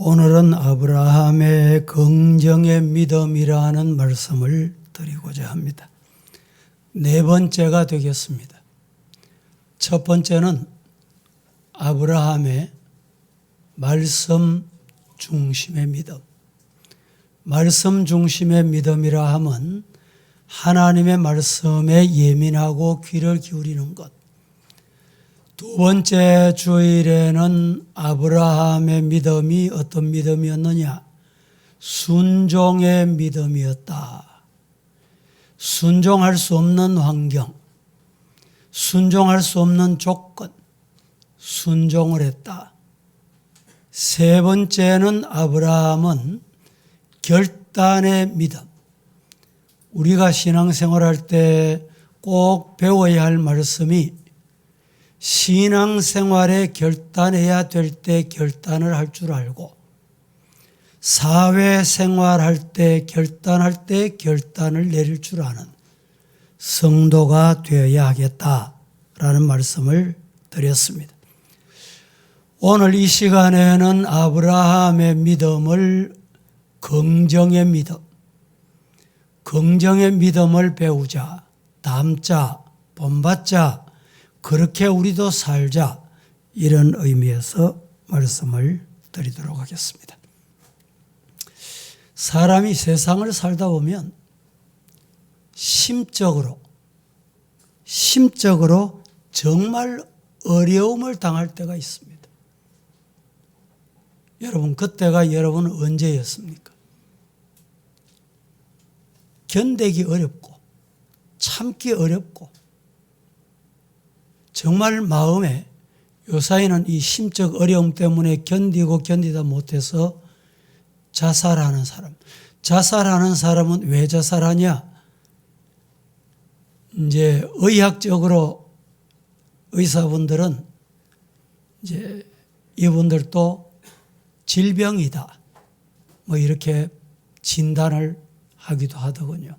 오늘은 아브라함의 긍정의 믿음이라는 말씀을 드리고자 합니다. 네 번째가 되겠습니다. 첫 번째는 아브라함의 말씀 중심의 믿음. 말씀 중심의 믿음이라 함은 하나님의 말씀에 예민하고 귀를 기울이는 것. 두 번째 주일에는 아브라함의 믿음이 어떤 믿음이었느냐? 순종의 믿음이었다. 순종할 수 없는 환경, 순종할 수 없는 조건, 순종을 했다. 세 번째는 아브라함은 결단의 믿음. 우리가 신앙생활할 때 꼭 배워야 할 말씀이 신앙생활에 결단해야 될 때 결단을 할 줄 알고 사회생활할 때 결단할 때 결단을 내릴 줄 아는 성도가 되어야 하겠다라는 말씀을 드렸습니다. 오늘 이 시간에는 아브라함의 믿음을 긍정의 믿음, 긍정의 믿음을 배우자, 담자, 본받자, 그렇게 우리도 살자, 이런 의미에서 말씀을 드리도록 하겠습니다. 사람이 세상을 살다 보면 심적으로 정말 어려움을 당할 때가 있습니다. 여러분, 그때가 여러분은 언제였습니까? 견디기 어렵고 참기 어렵고 정말 마음에 요사이는 이 심적 어려움 때문에 견디다 못해서 자살하는 사람. 자살하는 사람은 왜 자살하냐? 이제 의학적으로 의사분들은 이제 이분들도 질병이다, 뭐 이렇게 진단을 하기도 하더군요.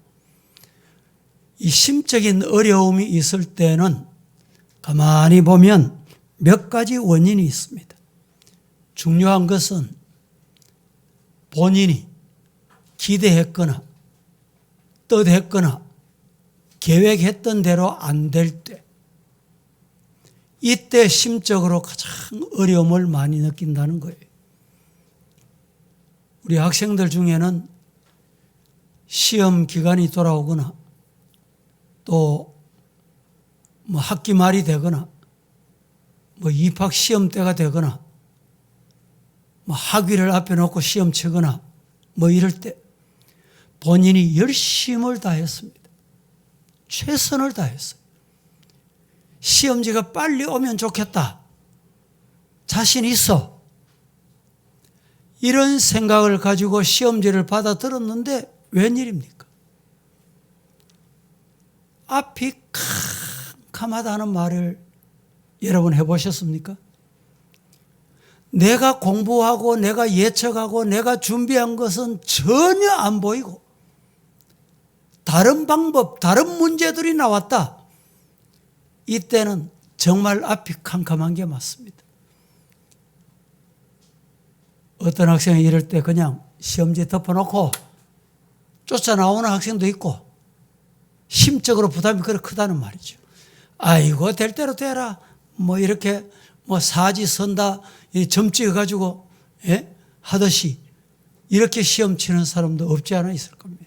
이 심적인 어려움이 있을 때는 가만히 보면 몇 가지 원인이 있습니다. 중요한 것은 본인이 기대했거나 뜻했거나 계획했던 대로 안 될 때, 이때 심적으로 가장 어려움을 많이 느낀다는 거예요. 우리 학생들 중에는 시험 기간이 돌아오거나 또 뭐 학기 말이 되거나 뭐 입학 시험 때가 되거나 뭐 학위를 앞에 놓고 시험 치거나 뭐 이럴 때 본인이 열심을 다했습니다. 최선을 다했어요. 시험지가 빨리 오면 좋겠다. 자신 있어. 이런 생각을 가지고 시험지를 받아들었는데 웬일입니까? 앞이 캄캄하다는 말을 여러분 해보셨습니까? 내가 공부하고 내가 예측하고 내가 준비한 것은 전혀 안 보이고 다른 방법, 다른 문제들이 나왔다. 이때는 정말 앞이 캄캄한 게 맞습니다. 어떤 학생이 이럴 때 그냥 시험지 덮어놓고 쫓아나오는 학생도 있고 심적으로 부담이 그렇게 크다는 말이죠. 아이고 될 대로 되라. 뭐 이렇게 뭐 사지 선다 점 찍어가지고 하듯이 이렇게 시험 치는 사람도 없지 않아 있을 겁니다.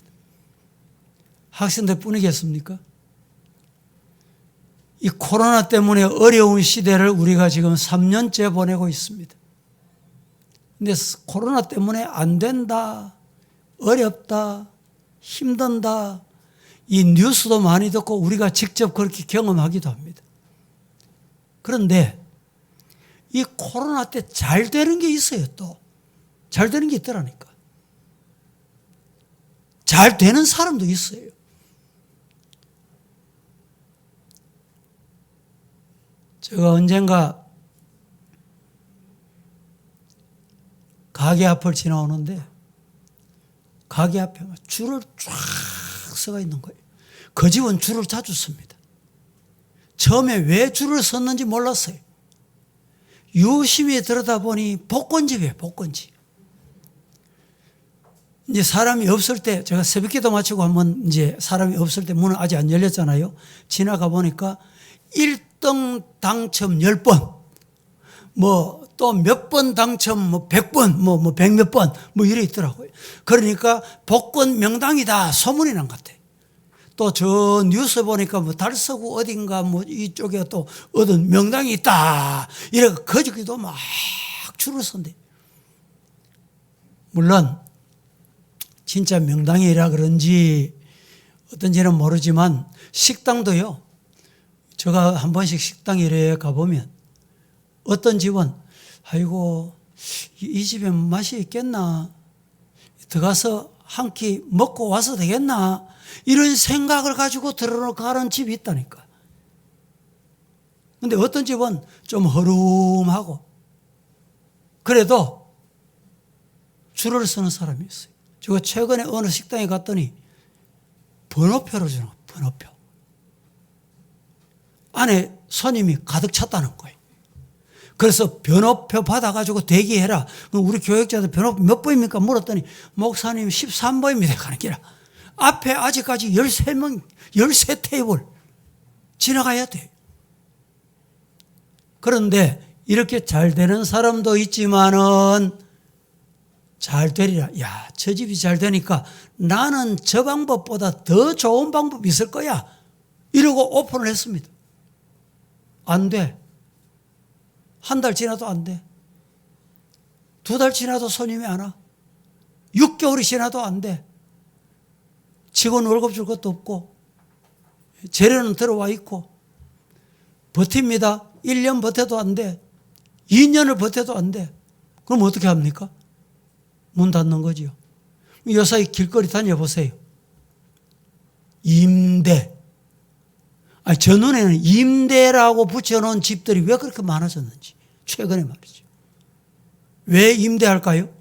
학생들 뿐이겠습니까? 이 코로나 때문에 어려운 시대를 우리가 지금 3년째 보내고 있습니다. 근데 코로나 때문에 안 된다, 어렵다, 힘든다, 이 뉴스도 많이 듣고 우리가 직접 그렇게 경험하기도 합니다. 그런데 이 코로나 때 잘 되는 게 있어요. 또 잘 되는 게 있더라니까. 잘 되는 사람도 있어요. 제가 언젠가 가게 앞을 지나오는데 가게 앞에 줄을 쫙 서가 있는 거예요. 그 집은 줄을 자주 섭니다. 처음에 왜 줄을 섰는지 몰랐어요. 유심히 들여다보니 복권집이에요. 복권집. 이제 사람이 없을 때, 제가 새벽기도 마치고 한번 이제 사람이 없을 때 문은 아직 안 열렸잖아요. 지나가 보니까 1등 당첨 10번, 뭐 또 몇 번 당첨 뭐 100번, 뭐 100몇 번, 뭐 이래 있더라고요. 그러니까 복권 명당이다 소문이 난 것 같아요. 또 저 뉴스 보니까 뭐 달서구 어딘가 뭐 이쪽에 또 얻은 명당이 있다. 이래 거저기도 막 줄을 선대. 물론 진짜 명당이라 그런지 어떤지는 모르지만 식당도요. 제가 한 번씩 식당 이래 가보면 어떤 집은 아이고 이 집에 맛이 있겠나, 들어가서 한 끼 먹고 와서 되겠나, 이런 생각을 가지고 들어가는 집이 있다니까. 근데 어떤 집은 좀 허름하고 그래도 줄을 서는 사람이 있어요. 제가 최근에 어느 식당에 갔더니 번호표를 주는 거예요. 번호표. 안에 손님이 가득 찼다는 거예요. 그래서 번호표 받아가지고 대기해라. 우리 교역자들 번호표 몇 번입니까? 물었더니 목사님 13번입니다. 가는 길아. 앞에 아직까지 13명, 13테이블 지나가야 돼. 그런데 이렇게 잘 되는 사람도 있지만은 잘 되리라. 야, 저 집이 잘 되니까 나는 저 방법보다 더 좋은 방법이 있을 거야. 이러고 오픈을 했습니다. 안 돼. 한 달 지나도 안 돼. 2달 지나도 손님이 안 와. 6개월이 지나도 안 돼. 직원 월급 줄 것도 없고 재료는 들어와 있고 버팁니다. 1년 버텨도 안 돼. 2년을 버텨도 안 돼. 그럼 어떻게 합니까? 문 닫는 거지요. 요사이 길거리 다녀보세요. 임대. 아니, 저 눈에는 임대라고 붙여놓은 집들이 왜 그렇게 많아졌는지. 최근에 말이죠. 왜 임대할까요?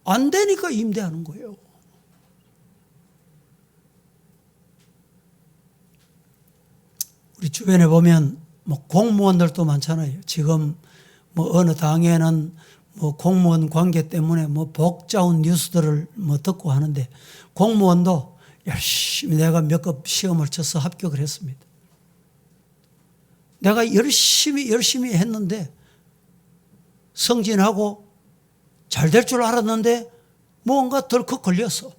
안 되니까 임대하는 거예요. 우리 주변에 보면 뭐 공무원들도 많잖아요. 지금 뭐 어느 당에는 뭐 공무원 관계 때문에 뭐 복잡한 뉴스들을 뭐 듣고 하는데 공무원도 열심히 내가 몇 급 시험을 쳐서 합격을 했습니다. 내가 열심히 했는데 승진하고 잘 될 줄 알았는데 뭔가 덜컥 걸렸어.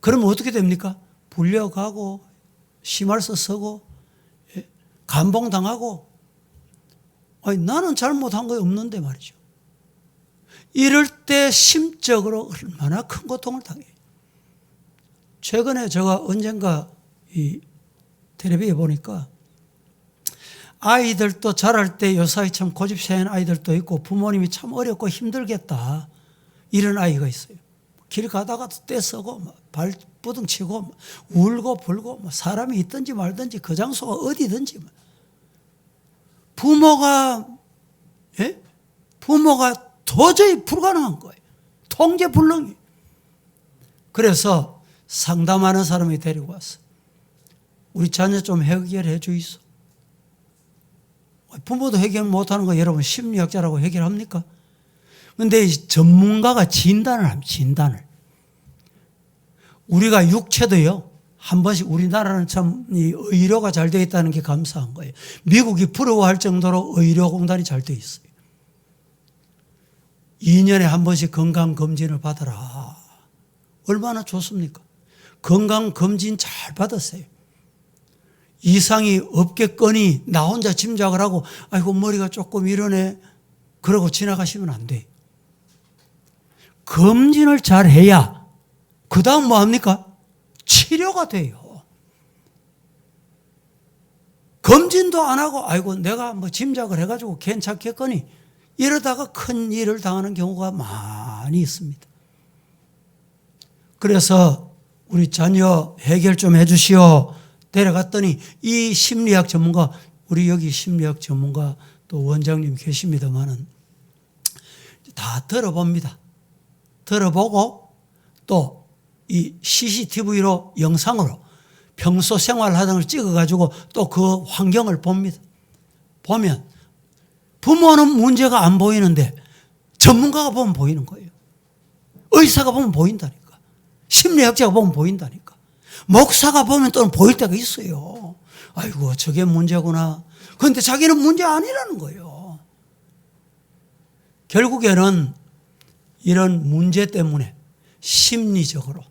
그러면 어떻게 됩니까? 불려가고 심할서 서고 감봉당하고. 아니, 나는 잘못한 거 없는데 말이죠. 이럴 때 심적으로 얼마나 큰 고통을 당해요. 최근에 제가 언젠가 이 텔레비에 보니까 아이들도 자랄 때 요사이 참 고집세는 아이들도 있고 부모님이 참 어렵고 힘들겠다, 이런 아이가 있어요. 길 가다가도 떼쓰고 발 부둥치고 울고 불고 사람이 있든지 말든지 그 장소가 어디든지 부모가 도저히 불가능한 거예요. 통제 불능이. 그래서 상담하는 사람이 데리고 왔어. 우리 자녀 좀 해결해 주이소. 부모도 해결 못하는 거 여러분 심리학자라고 해결합니까? 그런데 전문가가 진단을 합니다. 진단을. 우리가 육체도요, 한 번씩, 우리나라는 참 의료가 잘 되어 있다는 게 감사한 거예요. 미국이 부러워할 정도로 의료공단이 잘 되어 있어요. 2년에 한 번씩 건강검진을 받아라. 얼마나 좋습니까? 건강검진 잘 받았어요. 이상이 없겠거니 나 혼자 짐작을 하고 아이고 머리가 조금 이러네 그러고 지나가시면 안 돼. 검진을 잘 해야 그 다음 뭐 합니까? 치료가 돼요. 검진도 안 하고 아이고 내가 뭐 짐작을 해가지고 괜찮겠거니 이러다가 큰 일을 당하는 경우가 많이 있습니다. 그래서 우리 자녀 해결 좀 해주시오. 데려갔더니 이 심리학 전문가, 우리 여기 심리학 전문가 또 원장님 계십니다만은 다 들어봅니다. 들어보고 또 이 CCTV로 영상으로 평소 생활하는 걸 찍어가지고 또 그 환경을 봅니다. 보면 부모는 문제가 안 보이는데 전문가가 보면 보이는 거예요. 의사가 보면 보인다니까. 심리학자가 보면 보인다니까. 목사가 보면 또 보일 때가 있어요. 아이고, 저게 문제구나. 그런데 자기는 문제 아니라는 거예요. 결국에는 이런 문제 때문에 심리적으로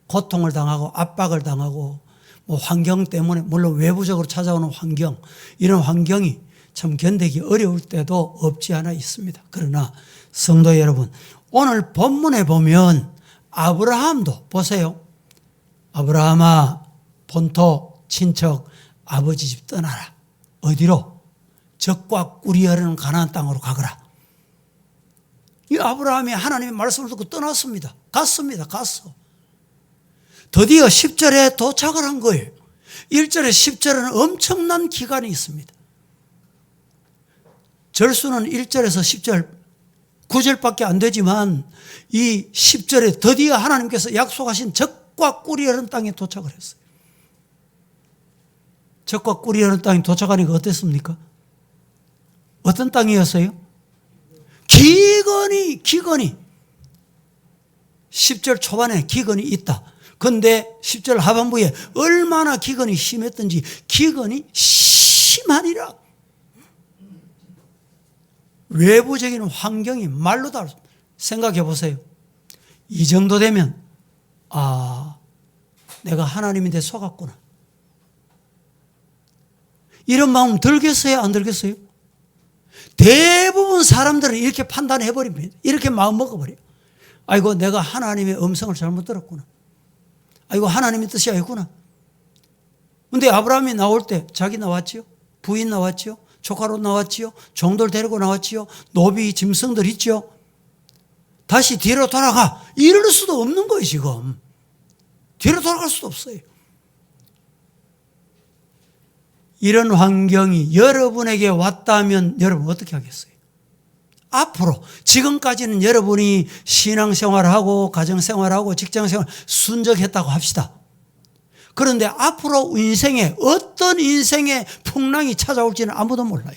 고통을 당하고 압박을 당하고 뭐 환경 때문에, 물론 외부적으로 찾아오는 환경, 이런 환경이 참 견디기 어려울 때도 없지 않아 있습니다. 그러나 성도 여러분, 오늘 본문에 보면 아브라함도 보세요. 아브라함아, 본토 친척 아버지 집 떠나라. 어디로? 적과 꿀이 흐르는 가나안 땅으로 가거라. 이 아브라함이 하나님의 말씀을 듣고 떠났습니다. 갔어. 드디어 10절에 도착을 한 거예요. 1절에 10절에는 엄청난 기간이 있습니다. 절수는 1절에서 10절, 9절밖에 안 되지만 이 10절에 드디어 하나님께서 약속하신 적과 꿀이 흐르는 땅에 도착을 했어요. 적과 꿀이 흐르는 땅에 도착하니까 어땠습니까? 어떤 땅이었어요? 기근이 10절 초반에 기근이 있다. 그런데 10절 하반부에 얼마나 기근이 심했던지, 기근이 심하니라. 외부적인 환경이 말로 다 생각해 보세요. 이 정도 되면 내가 하나님인데 속았구나. 이런 마음 들겠어요? 안 들겠어요? 대부분 사람들은 이렇게 판단해 버립니다. 이렇게 마음 먹어버려요. 아이고, 내가 하나님의 음성을 잘못 들었구나. 아이고, 하나님의 뜻이 아니구나. 근데 아브라함이 나올 때 자기 나왔지요? 부인 나왔지요? 조카로 나왔지요? 종들 데리고 나왔지요? 노비 짐승들 있죠? 다시 뒤로 돌아가. 이럴 수도 없는 거예요, 지금. 뒤로 돌아갈 수도 없어요. 이런 환경이 여러분에게 왔다면 여러분 어떻게 하겠어요? 앞으로, 지금까지는 여러분이 신앙생활하고 가정생활하고 직장생활 순적했다고 합시다. 그런데 앞으로 인생에 어떤 인생의 풍랑이 찾아올지는 아무도 몰라요.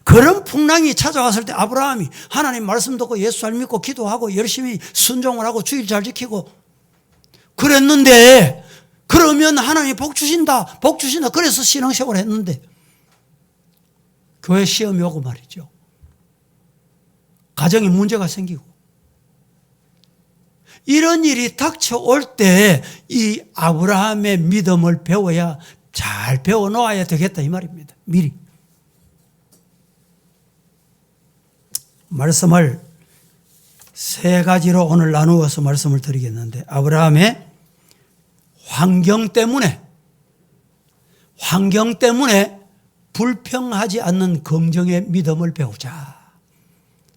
그런 풍랑이 찾아왔을 때 아브라함이 하나님 말씀 듣고 예수 잘 믿고 기도하고 열심히 순종을 하고 주일 잘 지키고 그랬는데, 그러면 하나님이 복 주신다. 그래서 신앙생활을 했는데 교회 시험이 오고 말이죠. 가정에 문제가 생기고 이런 일이 닥쳐올 때 이 아브라함의 믿음을 배워야, 잘 배워놓아야 되겠다 이 말입니다. 미리. 말씀을 세 가지로 오늘 나누어서 말씀을 드리겠는데, 아브라함의 환경 때문에 불평하지 않는 긍정의 믿음을 배우자.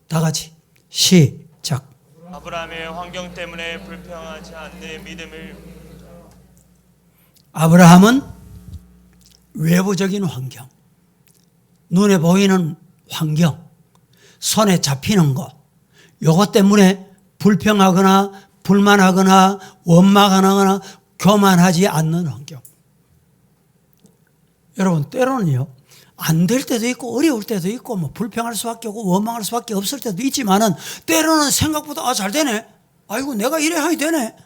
다 같이 시작. 아브라함의 환경 때문에 불평하지 않는 믿음을. 아브라함은 외부적인 환경, 눈에 보이는 환경, 손에 잡히는 것, 요것 때문에 불평하거나 불만하거나 원망하거나 교만하지 않는 환경. 여러분, 때로는요, 안 될 때도 있고 어려울 때도 있고 뭐 불평할 수밖에 없고 원망할 수밖에 없을 때도 있지만은, 때로는 생각보다 잘 되네, 아이고 내가 이래 하니 되네,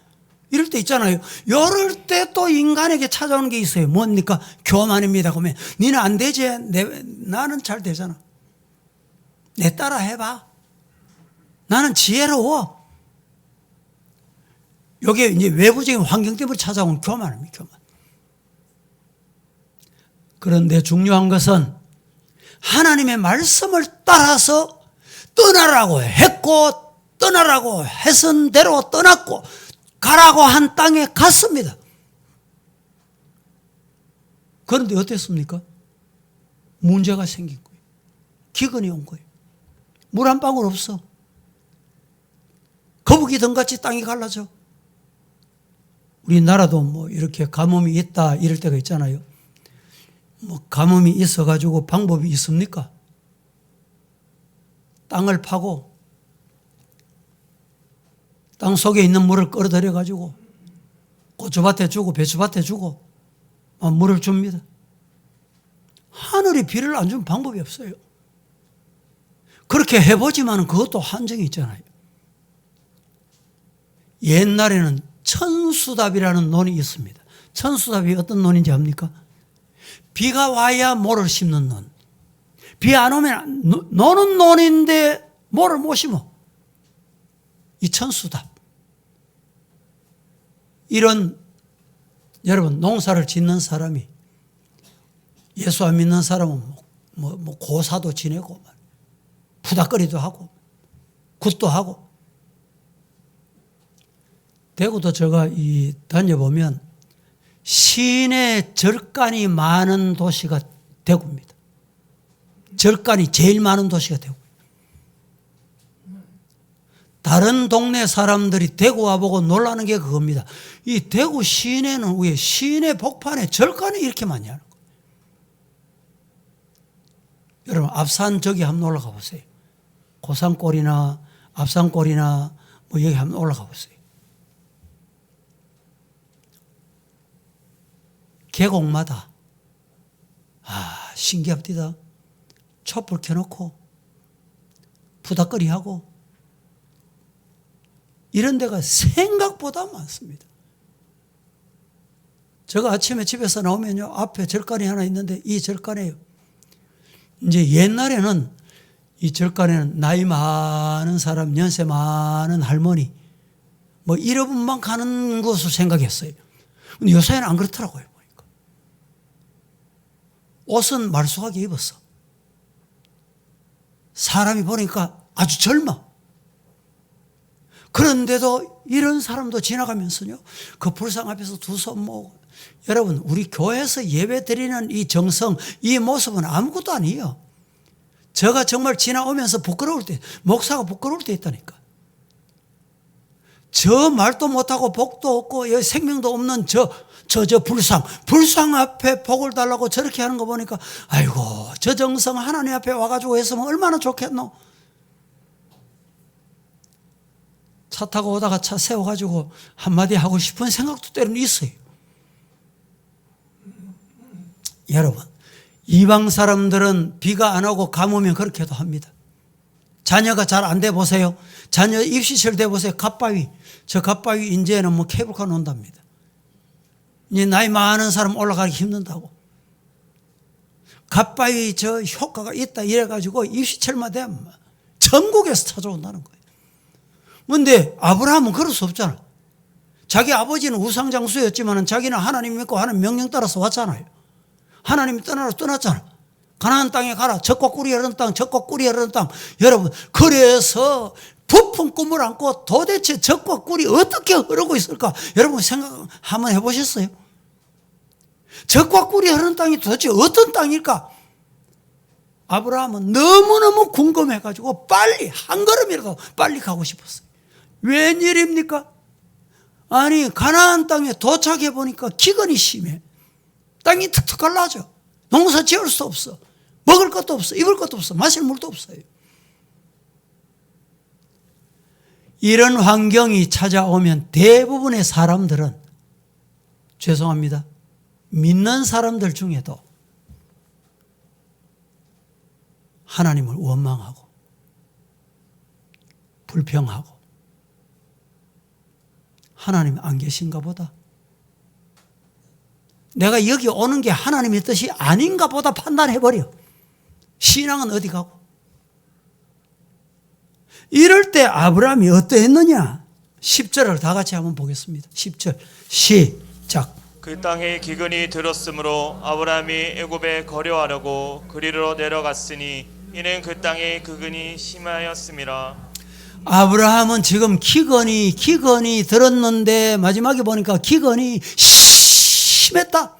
이럴 때 있잖아요. 이럴 때 또 인간에게 찾아오는 게 있어요. 뭡니까? 교만입니다. 그러면 니는 안 되지, 나는 잘 되잖아, 내 따라 해봐, 나는 지혜로워. 이게 이제 외부적인 환경 때문에 찾아온 교만입니다. 교만. 그런데 중요한 것은 하나님의 말씀을 따라서 떠나라고 했고, 떠나라고 했은 대로 떠났고, 가라고 한 땅에 갔습니다. 그런데 어땠습니까? 문제가 생긴 거예요. 기근이 온 거예요. 물 한 방울 없어. 거북이 등같이 땅이 갈라져. 우리나라도 뭐 이렇게 가뭄이 있다 이럴 때가 있잖아요. 뭐 가뭄이 있어가지고 방법이 있습니까? 땅을 파고 땅 속에 있는 물을 끌어들여가지고 고추밭에 주고 배추밭에 주고 물을 줍니다. 하늘이 비를 안 주면 방법이 없어요. 그렇게 해보지만 그것도 한정이 있잖아요. 옛날에는 천수답이라는 논이 있습니다. 천수답이 어떤 논인지 압니까? 비가 와야 모를 심는 논. 비 안 오면 노는 논인데 모를 못 심어. 이 천수답. 이런 여러분 농사를 짓는 사람이 예수 안 믿는 사람은 뭐 고사도 지내고 푸닥거리도 하고 굿도 하고. 대구도 제가 다녀보면 시내 절간이 많은 도시가 대구입니다. 절간이 제일 많은 도시가 대구. 다른 동네 사람들이 대구 와보고 놀라는 게 그겁니다. 이 대구 시내는 왜 시내 복판에 절간이 이렇게 많이 하는 거예요. 여러분 앞산 저기 한번 올라가 보세요. 고산골이나 앞산골이나 뭐 여기 한번 올라가 보세요. 계곡마다 신기합디다. 촛불 켜놓고 부닥거리하고 이런 데가 생각보다 많습니다. 제가 아침에 집에서 나오면요 앞에 절간이 하나 있는데 이 절간에요. 이제 옛날에는 이 절간에는 나이 많은 사람, 연세 많은 할머니 뭐 이런 분만 가는 것으로 생각했어요. 근데 요새는 안 그렇더라고요. 보니까 옷은 말쑥하게 입었어. 사람이 보니까 아주 젊어. 그런데도 이런 사람도 지나가면서요 그 불상 앞에서 두 손 모으고. 여러분 우리 교회에서 예배 드리는 이 정성, 이 모습은 아무것도 아니에요. 제가 정말 지나오면서 부끄러울 때, 목사가 부끄러울 때 있다니까. 저 말도 못하고 복도 없고 여기 생명도 없는 저 불상 앞에 복을 달라고 저렇게 하는 거 보니까 아이고 저 정성 하나님 앞에 와가지고 했으면 얼마나 좋겠노. 차 타고 오다가 차 세워가지고 한마디 하고 싶은 생각도 때로는 있어요. 여러분 이방 사람들은 비가 안 오고 가뭄이면 그렇게도 합니다. 자녀가 잘 안 돼 보세요. 자녀 입시철 돼 보세요. 갓바위. 저 갓바위 인제는 뭐 케이블카 논답니다. 이제 나이 많은 사람 올라가기 힘든다고. 갓바위 저 효과가 있다 이래가지고 입시철만 되면 전국에서 찾아온다는 거예요. 그런데 아브라함은 그럴 수 없잖아. 자기 아버지는 우상장수였지만 자기는 하나님 믿고 하나님 명령 따라서 왔잖아요. 하나님이 떠났잖아. 가나안 땅에 가라. 젖과 꿀이 흐르는 땅, 젖과 꿀이 흐르는 땅. 여러분 그래서 부푼 꿈을 안고 도대체 젖과 꿀이 어떻게 흐르고 있을까? 여러분 생각 한번 해보셨어요? 젖과 꿀이 흐르는 땅이 도대체 어떤 땅일까? 아브라함은 너무너무 궁금해가지고 빨리 한 걸음이라도 빨리 가고 싶었어요. 웬일입니까? 아니 가나안 땅에 도착해 보니까 기근이 심해. 땅이 툭툭 갈라져. 농사 지을 수 없어. 먹을 것도 없어. 입을 것도 없어. 마실 물도 없어요. 이런 환경이 찾아오면 대부분의 사람들은 죄송합니다. 믿는 사람들 중에도 하나님을 원망하고 불평하고 하나님 안 계신가 보다. 내가 여기 오는 게 하나님의 뜻이 아닌가 보다 판단해버려. 신앙은 어디 가고. 이럴 때 아브라함이 어떠했느냐? 10절을 다 같이 한번 보겠습니다. 10절 시작. 그 땅에 기근이 들었으므로 아브라함이 애굽에 거류하려고 그리로 내려갔으니 이는 그 땅에 기근이 심하였음이라. 아브라함은 지금 기근이 들었는데 마지막에 보니까 기근이 심했다.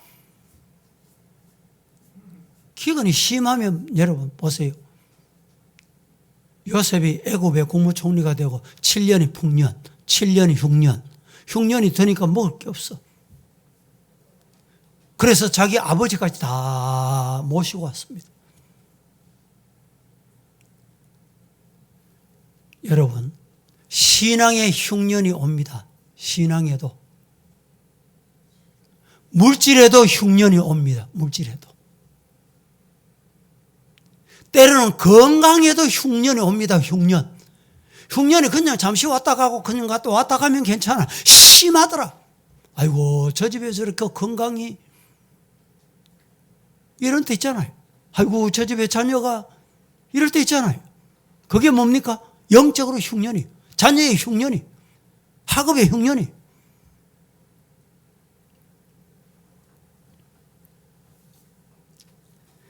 기근이 심하면 여러분 보세요. 요셉이 애굽의 국무총리가 되고 7년이 풍년, 7년이 흉년. 흉년이 되니까 먹을 게 없어. 그래서 자기 아버지까지 다 모시고 왔습니다. 여러분, 신앙의 흉년이 옵니다. 신앙에도. 물질에도 흉년이 옵니다. 물질에도. 때로는 건강에도 흉년이 옵니다. 흉년. 흉년이 그냥 잠시 왔다 가고 그냥 갔다 왔다 가면 괜찮아. 심하더라. 아이고 저 집에 저렇게 건강이 이런 때 있잖아요. 아이고 저 집에 자녀가 이럴 때 있잖아요. 그게 뭡니까? 영적으로 흉년이, 자녀의 흉년이, 학업의 흉년이.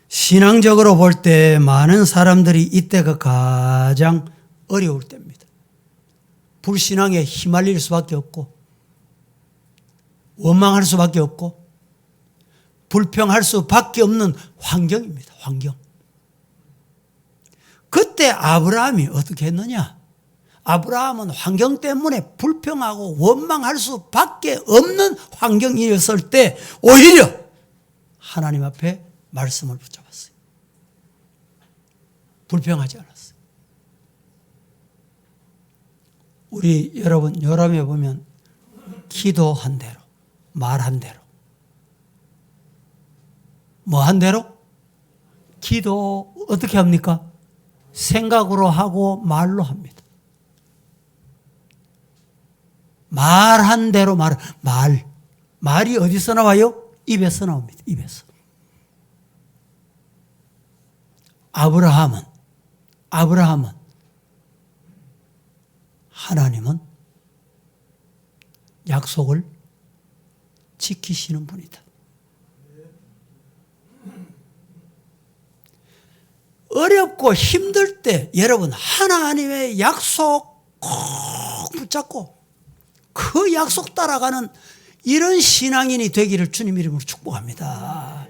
신앙적으로 볼 때 많은 사람들이 이때가 가장 어려울 때입니다. 불신앙에 휘말릴 수밖에 없고 원망할 수밖에 없고 불평할 수밖에 없는 환경입니다. 환경. 그때 아브라함이 어떻게 했느냐? 아브라함은 환경 때문에 불평하고 원망할 수밖에 없는 환경이었을 때 오히려 하나님 앞에 말씀을 붙잡았어요. 불평하지 않았어요. 우리 여러분 요람에 보면 기도한 대로, 말한 대로, 뭐 한 대로? 기도 어떻게 합니까? 생각으로 하고 말로 합니다. 말한 대로 말이 어디서 나와요? 입에서 나옵니다. 입에서. 아브라함은 하나님은 약속을 지키시는 분이다. 어렵고 힘들 때 여러분 하나님의 약속 꼭 붙잡고 그 약속 따라가는 이런 신앙인이 되기를 주님 이름으로 축복합니다.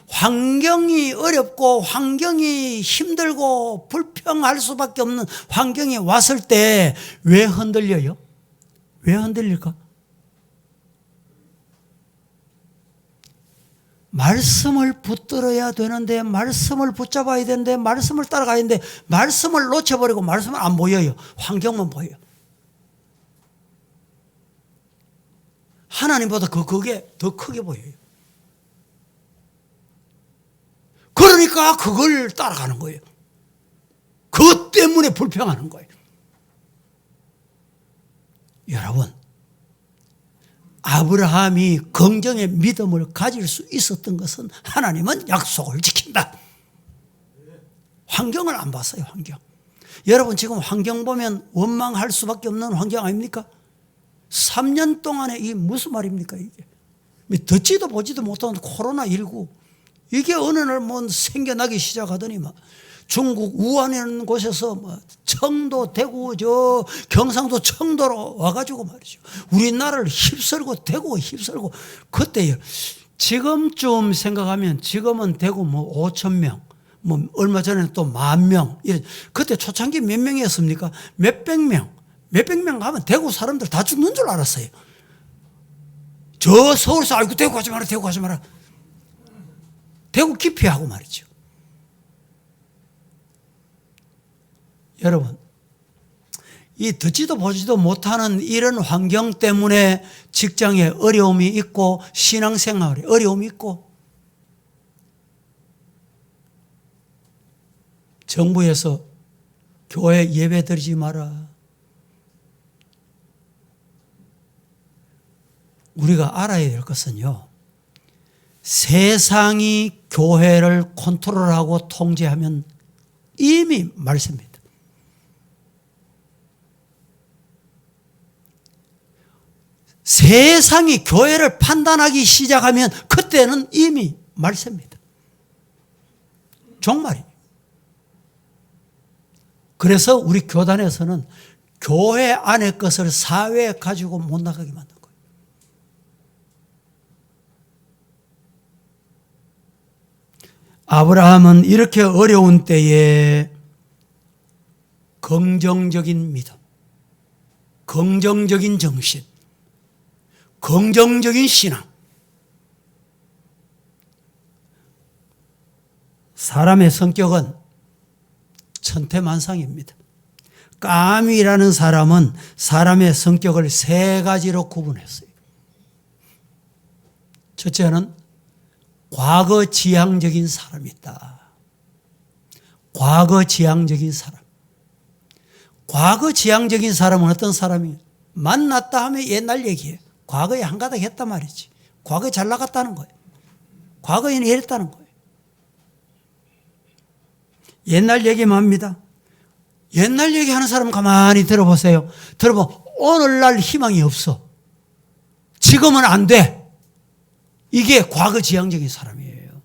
환경이 어렵고 환경이 힘들고 불평할 수밖에 없는 환경이 왔을 때 왜 흔들려요? 왜 흔들릴까? 말씀을 붙들어야 되는데 말씀을 붙잡아야 되는데 말씀을 따라가야 되는데 말씀을 놓쳐버리고 말씀은 안 보여요. 환경만 보여요. 하나님보다 그게 더 크게 보여요. 그러니까 그걸 따라가는 거예요. 그것 때문에 불평하는 거예요. 여러분, 아브라함이 긍정의 믿음을 가질 수 있었던 것은 하나님은 약속을 지킨다. 환경을 안 봤어요. 환경. 여러분 지금 환경 보면 원망할 수밖에 없는 환경 아닙니까? 3년 동안에 이게 무슨 말입니까 이게? 듣지도 보지도 못하는 코로나19 이게 어느 날 뭐 생겨나기 시작하더니 막 중국 우한에 있는 곳에서 뭐 청도, 대구, 저 경상도 청도로 와가지고 말이죠. 우리나라를 휩쓸고 대구 휩쓸고 그때요. 지금쯤 생각하면 지금은 대구 뭐 5천 명, 뭐 얼마 전에 또 10,000명. 그때 초창기 몇 명이었습니까? 몇백 명 가면 대구 사람들 다 죽는 줄 알았어요. 저 서울서 아이고 대구 가지 마라, 대구 가지 마라. 대구 기피하고 말이죠. 여러분, 이 듣지도 보지도 못하는 이런 환경 때문에 직장에 어려움이 있고 신앙생활에 어려움이 있고 정부에서 교회 예배 드리지 마라. 우리가 알아야 될 것은요. 세상이 교회를 컨트롤하고 통제하면 이미 말씀입니다. 세상이 교회를 판단하기 시작하면 그때는 이미 말씀입니다. 종말이. 그래서 우리 교단에서는 교회 안의 것을 사회에 가지고 못 나가게 만든 거예요. 아브라함은 이렇게 어려운 때에 긍정적인 믿음, 긍정적인 정신, 긍정적인 신앙. 사람의 성격은 천태만상입니다. 까미라는 사람은 사람의 성격을 3가지로 구분했어요. 첫째는 과거 지향적인 사람이 있다. 과거 지향적인 사람. 과거 지향적인 사람은 어떤 사람이에요? 만났다 하면 옛날 얘기예요. 과거에 한가닥 했단 말이지. 과거에 잘 나갔다는 거예요. 과거에는 이랬다는 거예요. 옛날 얘기만 합니다. 옛날 얘기하는 사람 가만히 들어보세요. 들어보면 오늘날 희망이 없어. 지금은 안 돼. 이게 과거 지향적인 사람이에요.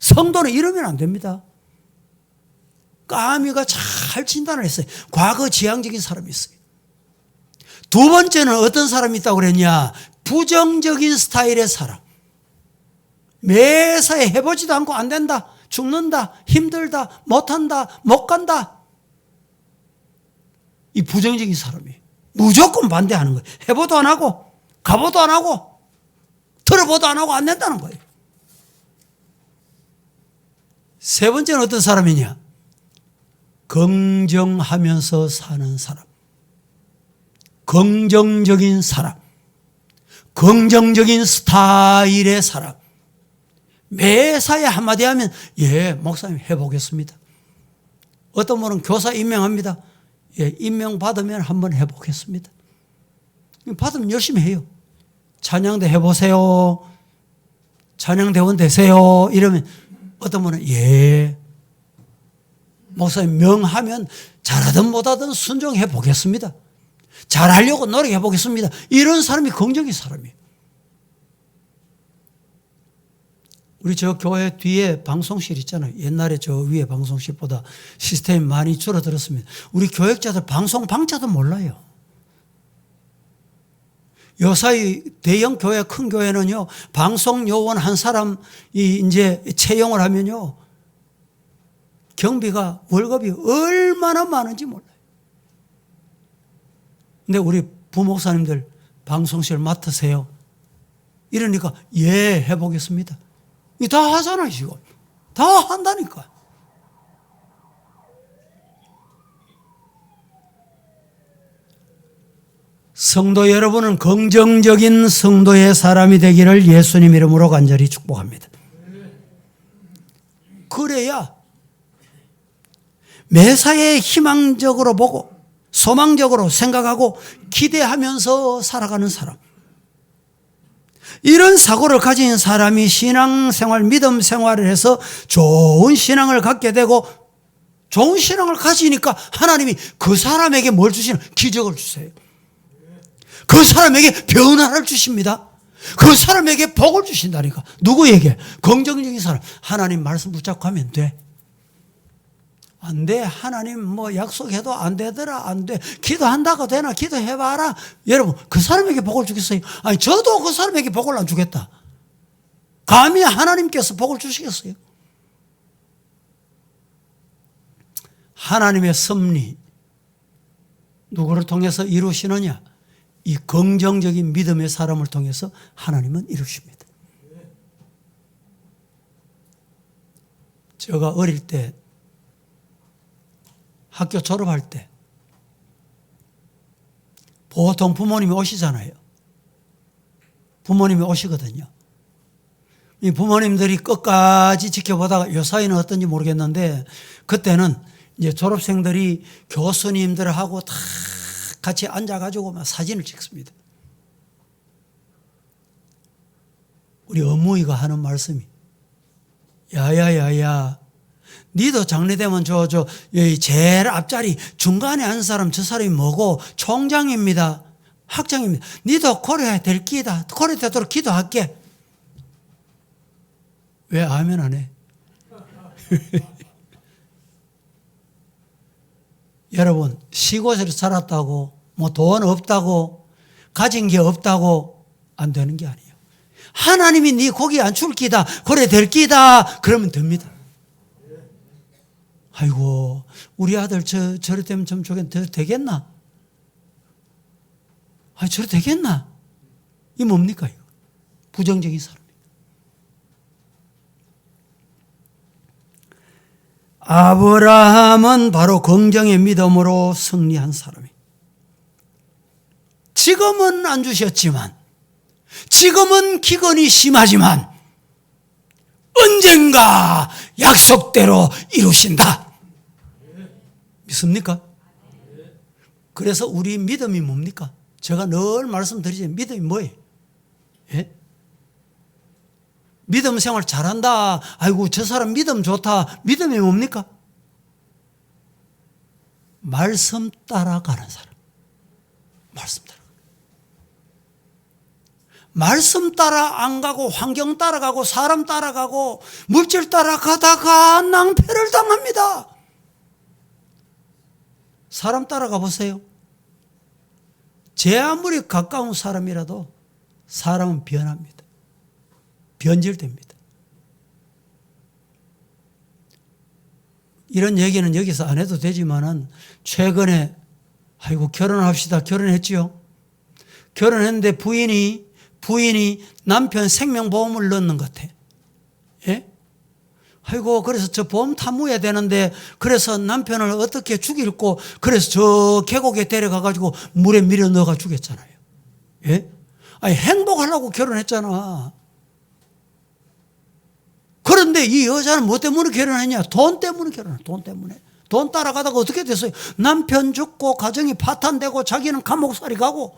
성도는 이러면 안 됩니다. 까미가 잘 진단을 했어요. 과거 지향적인 사람이 있어요. 두 번째는 어떤 사람이 있다고 그랬냐? 부정적인 스타일의 사람. 매사에 해보지도 않고 안 된다, 죽는다, 힘들다, 못한다, 못 간다. 이 부정적인 사람이에요. 무조건 반대하는 거예요. 해보도 안 하고, 가보도 안 하고, 들어보도 안 하고 안 된다는 거예요. 세 번째는 어떤 사람이냐? 긍정하면서 사는 사람. 긍정적인 사람. 긍정적인 스타일의 사람. 매사에 한마디 하면 예, 목사님 해보겠습니다. 어떤 분은 교사 임명합니다. 예, 임명 받으면 한번 해보겠습니다. 받으면 열심히 해요. 찬양대 해보세요. 찬양대원 되세요. 이러면 어떤 분은 예, 목사님 명하면 잘하든 못하든 순종해 보겠습니다. 잘하려고 노력해 보겠습니다. 이런 사람이 긍정의 사람이에요. 우리 저 교회 뒤에 방송실 있잖아요. 옛날에 저 위에 방송실보다 시스템이 많이 줄어들었습니다. 우리 교역자들 방송 방자도 몰라요. 요사이 대형 교회, 큰 교회는요, 방송 요원 한 사람이 이제 채용을 하면요, 경비가 월급이 얼마나 많은지 몰라요. 근데 우리 부목사님들 방송실 맡으세요. 이러니까 예, 해보겠습니다. 다 하잖아요, 지금. 다 한다니까. 성도 여러분은 긍정적인 성도의 사람이 되기를 예수님 이름으로 간절히 축복합니다. 그래야 매사에 희망적으로 보고 소망적으로 생각하고 기대하면서 살아가는 사람. 이런 사고를 가진 사람이 신앙생활, 믿음 생활을 해서 좋은 신앙을 갖게 되고 좋은 신앙을 가지니까 하나님이 그 사람에게 뭘 주시는? 기적을 주세요. 그 사람에게 변화를 주십니다. 그 사람에게 복을 주신다니까. 누구에게? 긍정적인 사람. 하나님 말씀 붙잡고 하면 돼. 안 돼. 하나님 뭐 약속해도 안 되더라. 안 돼. 기도한다고 되나? 기도해봐라. 여러분, 그 사람에게 복을 주겠어요? 아니, 저도 그 사람에게 복을 안 주겠다. 감히 하나님께서 복을 주시겠어요? 하나님의 섭리, 누구를 통해서 이루시느냐? 이 긍정적인 믿음의 사람을 통해서 하나님은 이루십니다. 제가 어릴 때 학교 졸업할 때 보통 부모님이 오시잖아요. 부모님이 오시거든요. 이 부모님들이 끝까지 지켜보다가 요 사이는 어떤지 모르겠는데 그때는 이제 졸업생들이 교수님들하고 다 같이 앉아가지고 막 사진을 찍습니다. 우리 어머니가 하는 말씀이 야야야야 니도 장례되면 제일 앞자리 중간에 앉은 사람 저 사람이 뭐고 총장입니다. 학장입니다. 니도 고려해야 될 끼다. 고려되도록 기도할게. 왜 아멘 안 해? 여러분, 시골에서 살았다고, 뭐 돈 없다고, 가진 게 없다고 안 되는 게 아니에요. 하나님이 네 고기 안 줄 끼다, 그래 될 끼다, 그러면 됩니다. 아이고, 우리 아들 저래 되면 좀 되겠나? 아니, 저래 되겠나? 이 뭡니까, 이거? 부정적인 사람. 아브라함은 바로 긍정의 믿음으로 승리한 사람이에요. 지금은 안 주셨지만, 지금은 기근이 심하지만, 언젠가 약속대로 이루신다. 믿습니까? 그래서 우리 믿음이 뭡니까? 제가 늘 말씀드리지만 믿음이 뭐예요? 예? 믿음 생활 잘한다. 아이고 저 사람 믿음 좋다. 믿음이 뭡니까? 말씀 따라가는 사람. 말씀 따라. 말씀 따라 안 가고 환경 따라가고 사람 따라가고 물질 따라가다가 낭패를 당합니다. 사람 따라가 보세요. 제 아무리 가까운 사람이라도 사람은 변합니다. 변질됩니다. 이런 얘기는 여기서 안 해도 되지만은 최근에 아이고 결혼합시다. 결혼했지요. 결혼했는데 부인이 남편 생명보험을 넣는 것 같아. 예? 아이고 그래서 저 보험 탐구해야 되는데 그래서 남편을 어떻게 죽일고 그래서 저 계곡에 데려가 가지고 물에 밀어 넣어가 죽였잖아요. 예? 아니 행복하려고 결혼했잖아. 그런데 이 여자는 뭐 때문에 결혼했냐? 돈 때문에 결혼해. 돈 때문에. 돈 따라가다가 어떻게 됐어요? 남편 죽고 가정이 파탄되고 자기는 감옥살이 가고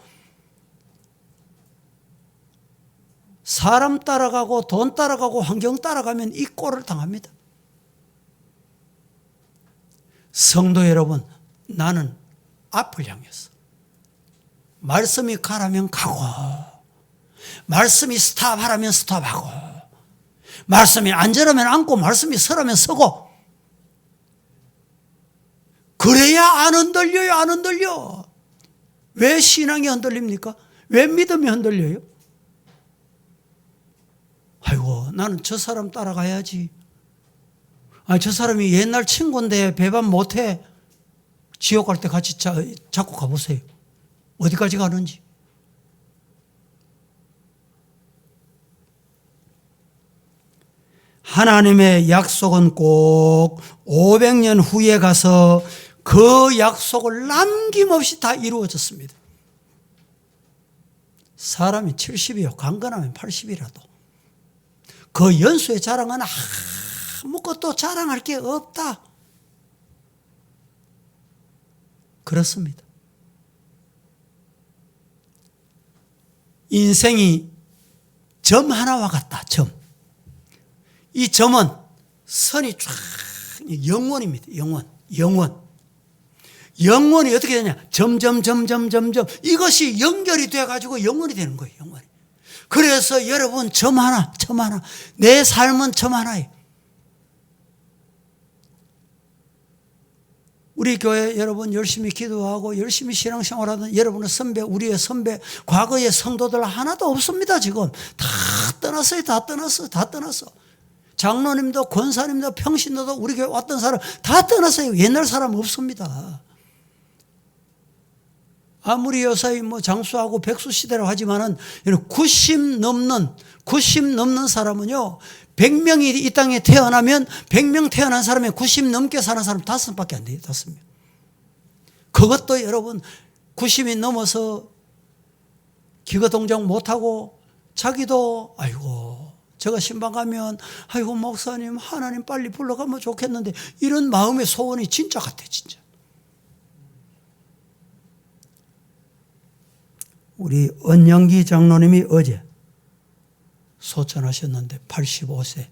사람 따라가고 돈 따라가고 환경 따라가면 이 꼴을 당합니다. 성도 여러분, 나는 앞을 향해서 말씀이 가라면 가고 말씀이 스탑하라면 스탑하고 말씀이 앉으라면 앉고 말씀이 서라면 서고 그래야 안 흔들려요. 안 흔들려. 왜 신앙이 흔들립니까? 왜 믿음이 흔들려요? 아이고 나는 저 사람 따라가야지. 아니 저 사람이 옛날 친구인데 배반 못해. 지옥 갈 때 같이 잡고 가보세요. 어디까지 가는지. 하나님의 약속은 꼭 500년 후에 가서 그 약속을 남김없이 다 이루어졌습니다. 사람이 70이요. 강건하면 80이라도. 그 연수의 자랑은 아무것도 자랑할 게 없다. 그렇습니다. 인생이 점 하나와 같다. 점. 이 점은 선이 쫙 영원입니다. 영원이 어떻게 되냐? 점점 이것이 연결이 돼가지고 영원이 되는 거예요. 영원이. 그래서 여러분 점 하나 내 삶은 점 하나예요. 우리 교회 여러분 열심히 기도하고 열심히 신앙생활하던 여러분의 선배, 우리의 선배, 과거의 성도들 하나도 없습니다. 지금 다 떠났어요. 다 떠났어. 장로님도 권사님도 평신도도 우리 교회 왔던 사람 다 떠났어요. 옛날 사람 없습니다. 아무리 요사이 장수하고 백수 시대라고 하지만은 90 넘는 사람은요 100명이 이 땅에 태어나면 100명 태어난 사람에 90 넘게 사는 사람 5밖에 안 돼요. 5명. 그것도 여러분 90이 넘어서 기거동작 못하고 자기도 아이고 제가 신방 가면 아이고 목사님 하나님 빨리 불러가면 좋겠는데 이런 마음의 소원이 진짜 같아. 진짜. 우리 은영기 장로님이 어제 소천하셨는데 85세.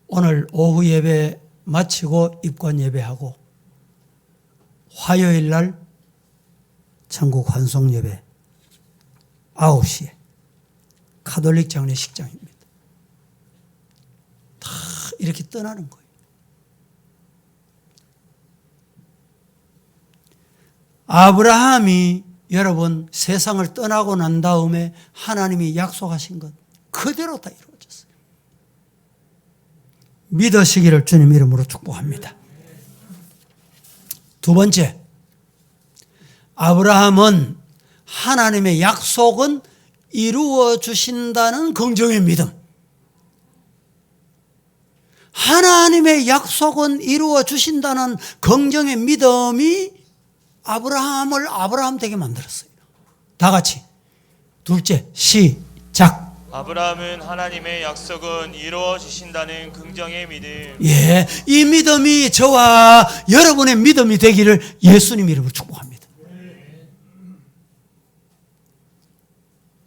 오늘 오후 예배 마치고 입관 예배하고 화요일 날 천국 환송 예배 9시에 가톨릭 장례식장입니다. 다 이렇게 떠나는 거예요. 아브라함이 여러분 세상을 떠나고 난 다음에 하나님이 약속하신 것 그대로 다 이루어졌어요. 믿으시기를 주님 이름으로 축복합니다. 두 번째, 아브라함은 하나님의 약속은 이루어 주신다는 긍정의 믿음. 하나님의 약속은 이루어 주신다는 긍정의 믿음이 아브라함을 아브라함 되게 만들었어요. 다 같이 둘째 시작. 아브라함은 하나님의 약속은 이루어지신다는 긍정의 믿음. 예, 이 믿음이 저와 여러분의 믿음이 되기를 예수님 이름으로 축복합니다.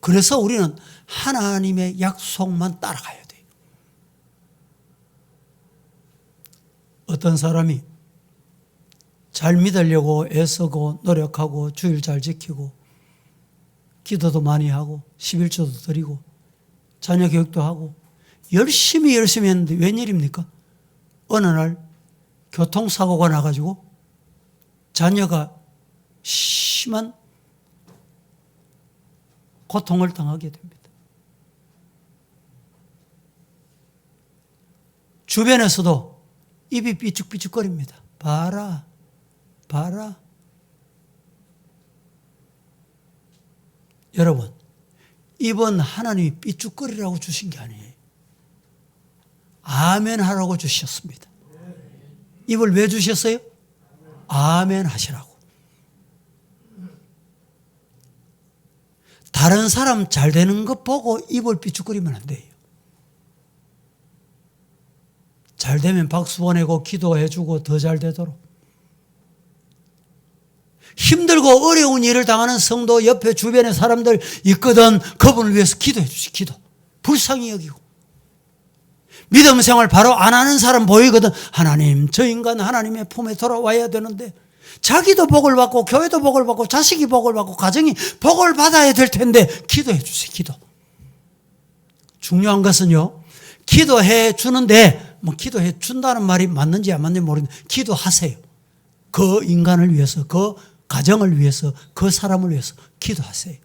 그래서 우리는 하나님의 약속만 따라가야 돼요. 어떤 사람이 잘 믿으려고 애쓰고 노력하고 주일 잘 지키고 기도도 많이 하고 11조도 드리고 자녀 교육도 하고 열심히 했는데 웬일입니까? 어느 날 교통사고가 나가지고 자녀가 심한 고통을 당하게 됩니다. 주변에서도 입이 삐죽삐죽거립니다. 봐라, 봐라. 여러분, 입은 하나님이 삐죽거리라고 주신 게 아니에요. 아멘 하라고 주셨습니다. 입을 왜 주셨어요? 아멘 하시라고. 다른 사람 잘 되는 것 보고 입을 삐죽거리면 안 돼요. 잘 되면 박수 보내고 기도해주고 더 잘 되도록. 힘들고 어려운 일을 당하는 성도 옆에 주변에 사람들 있거든. 그분을 위해서 기도해 주시. 기도. 불쌍히 여기고. 믿음 생활 바로 안 하는 사람 보이거든. 하나님, 저 인간 하나님의 품에 돌아와야 되는데 자기도 복을 받고 교회도 복을 받고 자식이 복을 받고 가정이 복을 받아야 될 텐데 기도해 주세요. 기도. 중요한 것은요, 기도해 주는데 뭐 기도해 준다는 말이 맞는지 안 맞는지 모르겠는데 기도하세요. 그 인간을 위해서, 그 가정을 위해서, 그 사람을 위해서 기도하세요.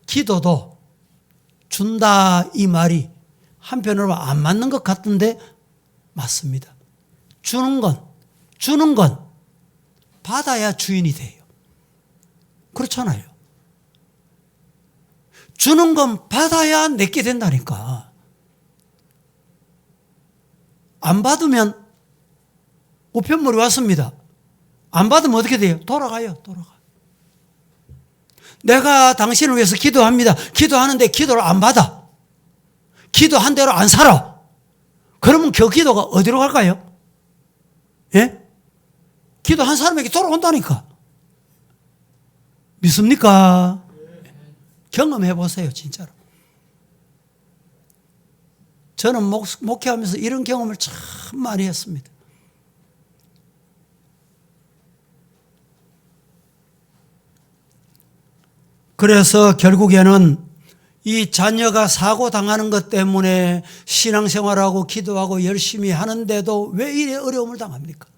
기도도 준다 이 말이 한편으로 안 맞는 것 같은데 맞습니다. 주는 건 받아야 주인이 돼요. 그렇잖아요. 주는 건 받아야 내게 된다니까. 안 받으면 우편물이 왔습니다. 안 받으면 어떻게 돼요? 돌아가요. 내가 당신을 위해서 기도합니다. 기도하는데 기도를 안 받아. 기도한 대로 안 살아. 그러면 그 기도가 어디로 갈까요? 예? 기도한 사람에게 돌아온다니까. 믿습니까? 경험해 보세요, 진짜로. 저는 목회하면서 이런 경험을 참 많이 했습니다. 그래서 결국에는 이 자녀가 사고 당하는 것 때문에 신앙생활하고 기도하고 열심히 하는데도 왜 이래 어려움을 당합니까?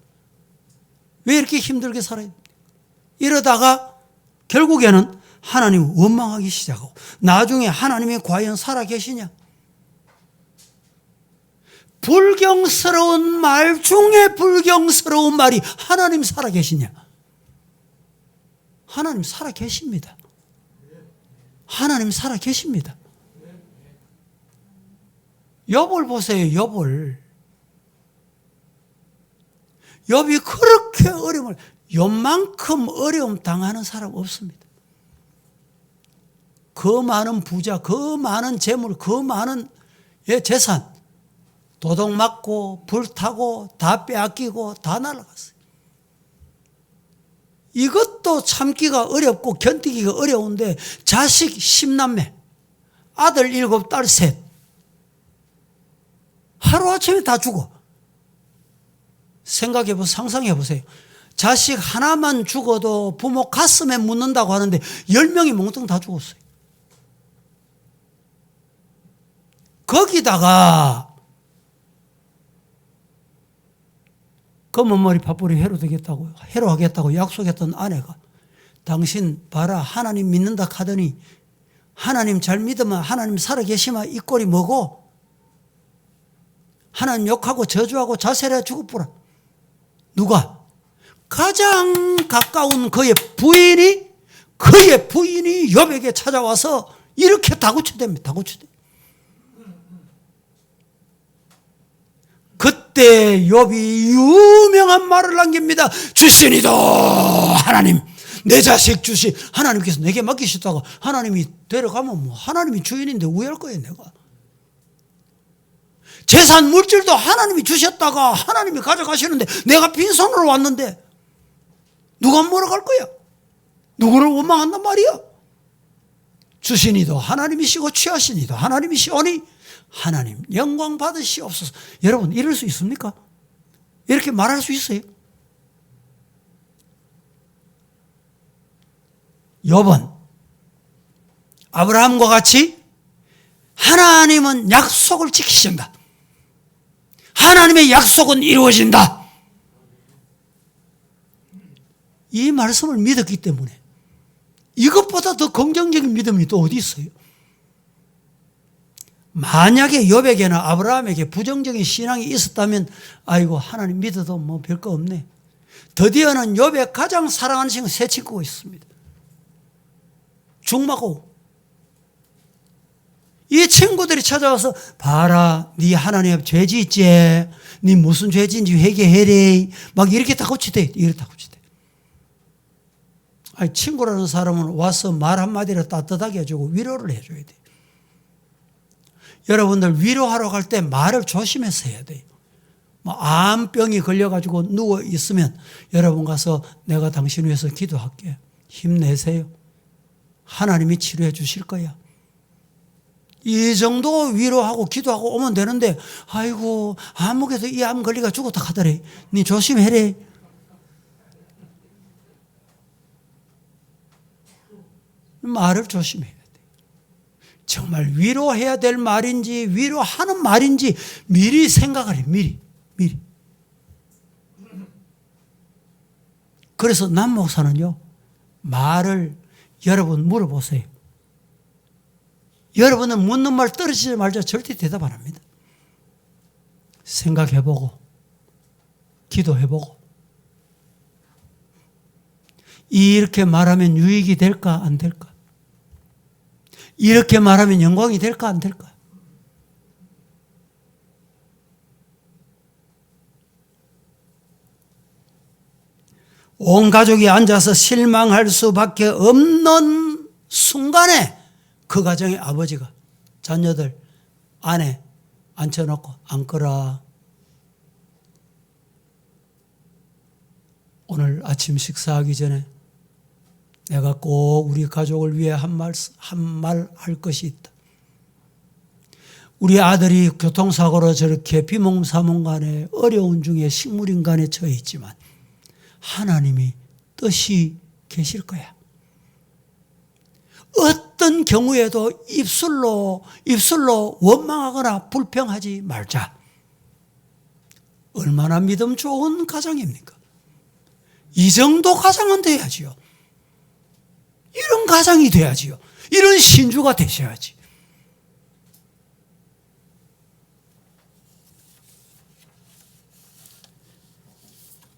왜 이렇게 힘들게 살아야 됩니까? 이러다가 결국에는 하나님 원망하기 시작하고 나중에 하나님이 과연 살아계시냐? 불경스러운 말 중에 불경스러운 말이 하나님 살아계시냐? 하나님 살아계십니다. 하나님 살아계십니다. 욥을 보세요. 욥이 그렇게 어려움을, 욥만큼 어려움 당하는 사람 없습니다. 그 많은 부자, 그 많은 재물, 그 많은 재산 도둑 맞고 불타고 다 빼앗기고 다 날아갔어요. 이것도 참기가 어렵고 견디기가 어려운데 자식 10남매, 아들 7, 딸 3. 하루아침에 다 죽어. 생각해보세요. 상상해보세요. 자식 하나만 죽어도 부모 가슴에 묻는다고 하는데 10명이 몽땅 다 죽었어요. 거기다가 검은 머리 팥불이 해로 하겠다고 약속했던 아내가 당신 봐라 하나님 믿는다 하더니 하나님 잘 믿으면 하나님 살아계시면 이 꼴이 뭐고 하나님 욕하고 저주하고 자살해 죽어보라. 누가? 가장 가까운 그의 부인이 욥에게 찾아와서 이렇게 다구쳐댑니다. 다구쳐댑니다. 그때 욥이 유명한 말을 남깁니다. 주시니도 하나님 내 자식 주시 하나님께서 내게 맡기셨다고 하나님이 데려가면 뭐 하나님이 주인인데 우회할 거예요 내가. 재산 물질도 하나님이 주셨다가 하나님이 가져가시는데 내가 빈손으로 왔는데 누가 뭐라 할 거야? 누구를 원망한단 말이야? 주시니도 하나님이시고 취하시니도 하나님이시오니 하나님 영광 받으시옵소서. 여러분 이럴 수 있습니까? 이렇게 말할 수 있어요? 욥은 아브라함과 같이 하나님은 약속을 지키신다. 하나님의 약속은 이루어진다. 이 말씀을 믿었기 때문에 이것보다 더 긍정적인 믿음이 또 어디 있어요? 만약에 욥에게나 아브라함에게 부정적인 신앙이 있었다면 아이고 하나님 믿어도 뭐 별거 없네. 드디어는 욥의 가장 사랑하는 친구 세 친구가 있습니다. 중마고 이 친구들이 찾아와서 봐라 네 하나님 앞에 죄 짓지, 네 무슨 죄 짓는지 회개해래 막 이렇게 다 고치대. 이렇게 다 고치대. 아니 친구라는 사람은 와서 말 한마디로 따뜻하게 해주고 위로를 해줘야 돼. 여러분들 위로하러 갈 때 말을 조심해서 해야 돼요. 뭐 암병이 걸려가지고 누워 있으면 여러분 가서 내가 당신 위해서 기도할게. 힘내세요. 하나님이 치료해 주실 거야. 이 정도 위로하고 기도하고 오면 되는데 아이고 아무개도 이 암 걸리가 죽었다 하더래. 니 조심해래. 말을 조심해야 돼. 정말 위로해야 될 말인지 위로하는 말인지 미리 생각을 해. 미리. 그래서 남 목사는요 말을 여러분 물어보세요. 여러분은 묻는 말 떨어지지 말자 절대 대답 안 합니다. 생각해보고 기도해보고 이렇게 말하면 유익이 될까 안 될까? 이렇게 말하면 영광이 될까 안 될까? 온 가족이 앉아서 실망할 수밖에 없는 순간에 그 가정의 아버지가 자녀들 안에 앉혀놓고 앉거라. 오늘 아침 식사하기 전에 내가 꼭 우리 가족을 위해 한 말 할 것이 있다. 우리 아들이 교통사고로 저렇게 비몽사몽간에 어려운 중에 식물인간에 처해 있지만 하나님이 뜻이 계실 거야. 어떤 경우에도 입술로 원망하거나 불평하지 말자. 얼마나 믿음 좋은 가정입니까? 이 정도 가정은 돼야지요. 이런 가정이 돼야지요. 이런 신주가 되셔야지.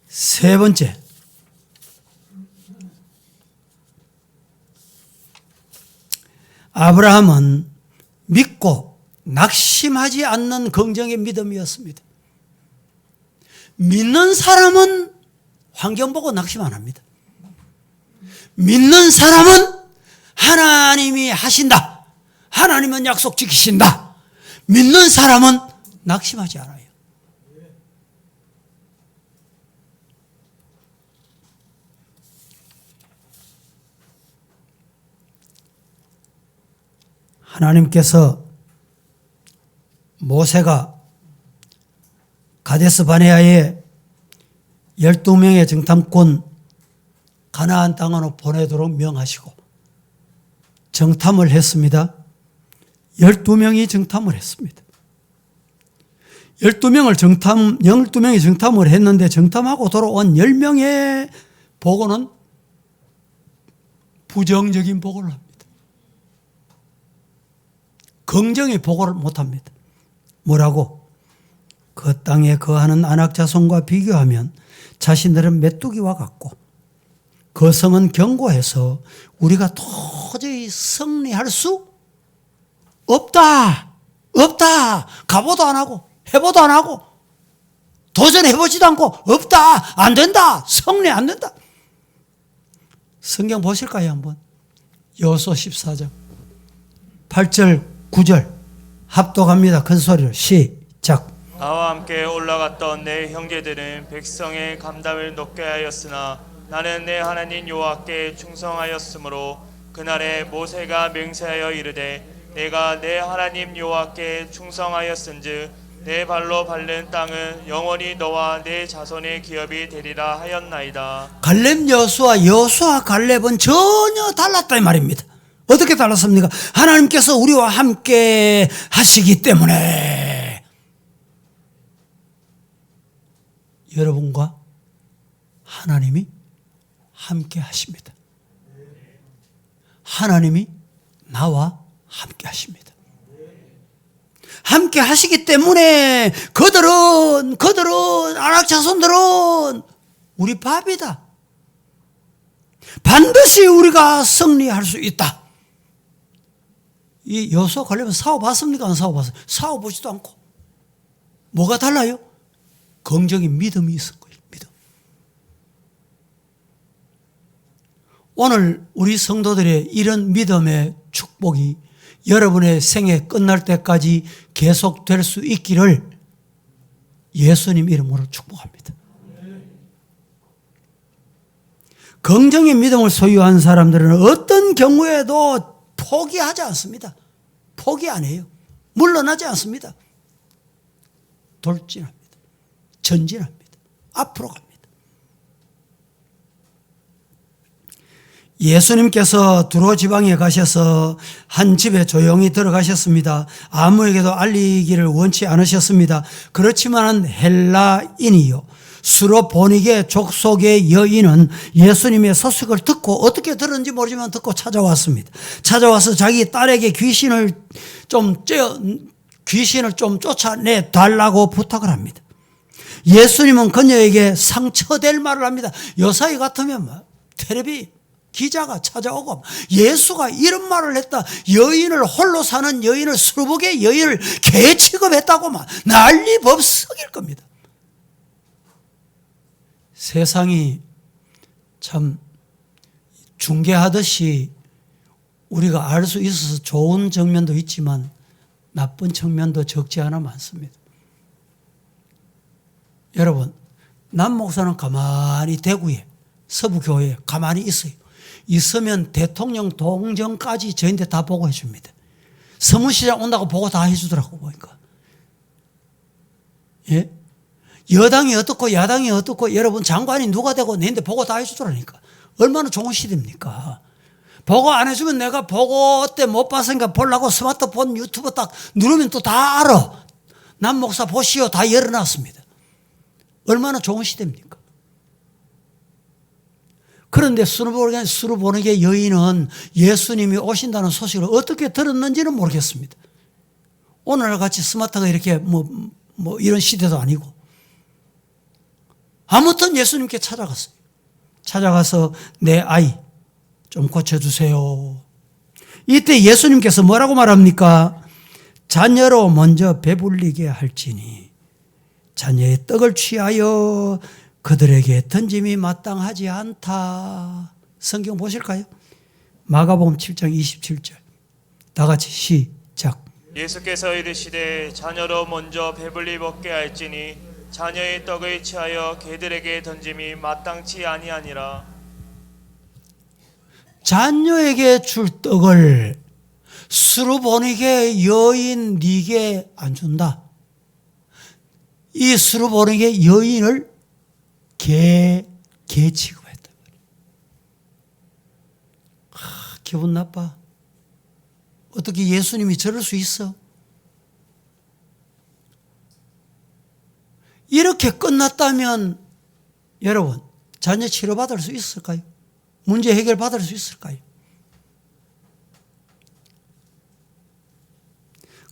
세 번째, 아브라함은 믿고 낙심하지 않는 긍정의 믿음이었습니다. 믿는 사람은 환경 보고 낙심 안 합니다. 믿는 사람은 하나님이 하신다. 하나님은 약속 지키신다. 믿는 사람은 낙심하지 않아요. 하나님께서 모세가 가데스 바네아에 12명의 정탐꾼 가나안 땅으로 보내도록 명하시고 정탐을 했습니다. 12명이 정탐을 했습니다. 12명이 정탐을 했는데 정탐하고 돌아온 10명의 보고는 부정적인 보고를 합니다. 긍정의 보고를 못합니다. 뭐라고? 그 땅에 거하는 아낙 자손과 비교하면 자신들은 메뚜기와 같고 그 성은 견고해서 우리가 도저히 승리할 수 없다. 가보도 안 하고 해보도 안 하고 도전해보지도 않고 없다. 안 된다. 승리 안 된다. 성경 보실까요 한번? 여호수아 14장 8절 9절 합독합니다. 큰 소리로 시작. 나와 함께 올라갔던 내 형제들은 백성의 감담을 높게 하였으나 나는 내 하나님 여호와께 충성하였으므로 그날에 모세가 맹세하여 이르되 내가 내 하나님 여호와께 충성하였은즉 내 발로 밟는 땅은 영원히 너와 내 자손의 기업이 되리라 하였나이다. 갈렙 여호수아 갈렙은 전혀 달랐다 이 말입니다. 어떻게 달랐습니까? 하나님께서 우리와 함께 하시기 때문에 여러분과 하나님이 함께 하십니다. 하나님이 나와 함께 하십니다. 함께 하시기 때문에 그들은 아낙 자손들은 우리 밥이다. 반드시 우리가 승리할 수 있다. 이 여호수아 갈렙은 싸워봤습니까? 안 싸워봤어요? 싸워보지도 않고. 뭐가 달라요? 긍정의 믿음이 있을 거예요. 믿음. 오늘 우리 성도들의 이런 믿음의 축복이 여러분의 생애 끝날 때까지 계속될 수 있기를 예수님 이름으로 축복합니다. 긍정의 믿음을 소유한 사람들은 어떤 경우에도 포기하지 않습니다. 포기 안 해요. 물러나지 않습니다. 돌진합니다. 전진합니다. 앞으로 갑니다. 예수님께서 두로 지방에 가셔서 한 집에 조용히 들어가셨습니다. 아무에게도 알리기를 원치 않으셨습니다. 그렇지만 헬라인이요 수로보니게 족속의 여인은 예수님의 소식을 듣고 어떻게 들었는지 모르지만 듣고 찾아왔습니다. 찾아와서 자기 딸에게 귀신을 좀 쫓아내 달라고 부탁을 합니다. 예수님은 그녀에게 상처될 말을 합니다. 요사이 같으면 텔레비 기자가 찾아오고 예수가 이런 말을 했다. 여인을 홀로 사는 여인을 수로복의 여인을 개 취급했다고 막 난리 법석일 겁니다. 세상이 참 중계하듯이 우리가 알 수 있어서 좋은 측면도 있지만 나쁜 측면도 적지 않아 많습니다. 여러분, 남 목사는 가만히 대구에 서부교회에 가만히 있어요. 있으면 대통령 동정까지 저희한테 다 보고해 줍니다. 서문시장 온다고 보고 다 해주더라고 보니까. 예? 여당이 어떻고 야당이 어떻고 여러분 장관이 누가 되고 내한테 보고 다 해주더라니까. 얼마나 좋은 시대입니까? 보고 안 해주면 내가 보고 때 못 봤으니까 보려고 스마트폰 유튜브 딱 누르면 또 다 알아. 남 목사 보시오 다 열어놨습니다. 얼마나 좋은 시대입니까? 그런데 수르보니게 여인은 예수님이 오신다는 소식을 어떻게 들었는지는 모르겠습니다. 오늘날 같이 스마트가 이렇게 뭐 이런 시대도 아니고. 아무튼 예수님께 찾아갔어요. 찾아가서 내 아이 좀 고쳐주세요. 이때 예수님께서 뭐라고 말합니까? 자녀로 먼저 배불리게 할지니 자녀의 떡을 취하여 그들에게 던짐이 마땅하지 않다. 성경 보실까요? 마가복음 7장 27절. 다 같이 시작. 예수께서 이르시되 자녀로 먼저 배불리 먹게 할지니 자녀의 떡을 취하여 개들에게 던짐이 마땅치 아니하니라. 자녀에게 줄 떡을 수르보니게 여인 네게 안 준다. 이 수르보니게 여인을 개 취급했다. 기분 나빠. 어떻게 예수님이 저럴 수 있어? 이렇게 끝났다면 여러분 자녀 치료받을 수 있을까요? 문제 해결받을 수 있을까요?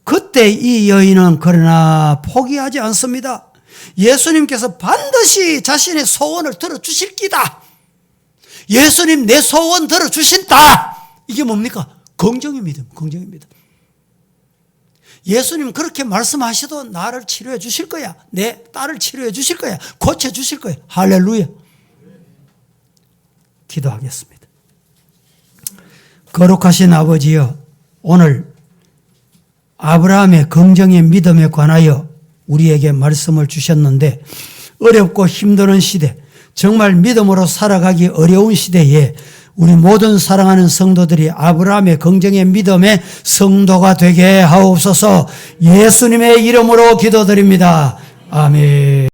그때 이 여인은 그러나 포기하지 않습니다. 예수님께서 반드시 자신의 소원을 들어주실 기다. 예수님 내 소원 들어주신다. 이게 뭡니까? 긍정의 믿음, 긍정의 믿음. 예수님 그렇게 말씀하셔도 나를 치료해 주실 거야. 내 딸을 치료해 주실 거야. 고쳐 주실 거야. 할렐루야. 기도하겠습니다. 거룩하신 아버지여, 오늘 아브라함의 긍정의 믿음에 관하여 우리에게 말씀을 주셨는데, 어렵고 힘드는 시대, 정말 믿음으로 살아가기 어려운 시대에 우리 모든 사랑하는 성도들이 아브라함의 긍정의 믿음의 성도가 되게 하옵소서. 예수님의 이름으로 기도드립니다. 아멘.